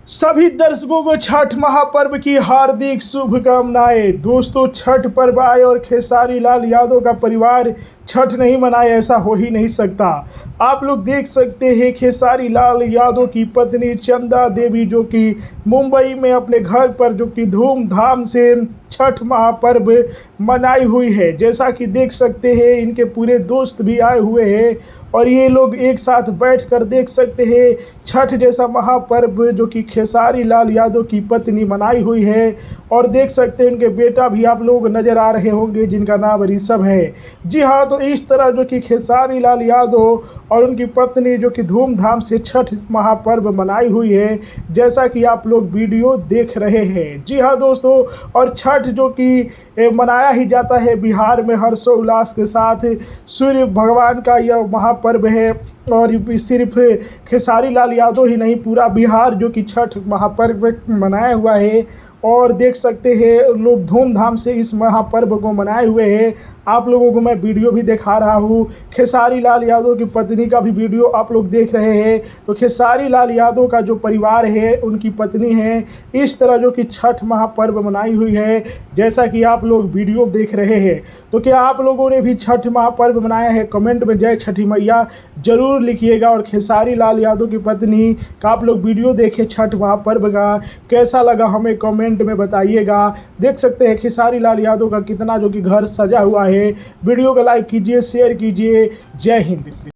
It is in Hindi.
सभी दर्शकों को छठ महापर्व की हार्दिक शुभकामनाएं। दोस्तों, छठ पर्व आए और खेसारी लाल यादव का परिवार छठ नहीं मनाए, ऐसा हो ही नहीं सकता। आप लोग देख सकते हैं खेसारी लाल यादव की पत्नी चंदा देवी जो कि मुंबई में अपने घर पर जो कि धूमधाम से छठ महापर्व मनाई हुई है। जैसा कि देख सकते हैं इनके पूरे दोस्त भी आए हुए हैं और ये लोग एक साथ बैठकर देख सकते हैं छठ जैसा महापर्व जो कि खेसारी लाल यादव की पत्नी मनाई हुई है। और देख सकते हैं उनके बेटा भी आप लोग नज़र आ रहे होंगे जिनका नाम ऋषभ है। जी हाँ, तो इस तरह जो कि खेसारी लाल यादव और उनकी पत्नी जो कि धूमधाम से छठ महापर्व मनाई हुई है, जैसा कि आप लोग वीडियो देख रहे हैं। जी हाँ दोस्तों, और छठ जो कि मनाया ही जाता है बिहार में हर्षोल्लास के साथ। सूर्य भगवान का यह महापर्व है और सिर्फ खेसारी लाल यादव ही नहीं, पूरा बिहार जो कि छठ महापर्व मनाया हुआ है। और देख सकते हैं लोग धूमधाम से इस महापर्व को मनाए हुए हैं। आप लोगों को मैं वीडियो भी दिखा रहा हूँ, खेसारी लाल यादव की पत्नी का भी वीडियो आप लोग देख रहे हैं। तो खेसारी लाल यादव का जो परिवार है, उनकी पत्नी है, इस तरह जो कि छठ महापर्व मनाई हुई है, जैसा कि आप लोग वीडियो देख रहे हैं। तो क्या आप लोगों ने भी छठ महापर्व मनाया है? कमेंट में जय छठी मैया जरूर लिखिएगा। और खेसारी लाल यादव की पत्नी का आप लोग वीडियो देखे छठ महापर्व का, कैसा लगा हमें कमेंट में बताइएगा। देख सकते हैं खेसारी लाल यादव का कितना जो कि घर सजा हुआ है। वीडियो को लाइक कीजिए, शेयर कीजिए। जय हिंद।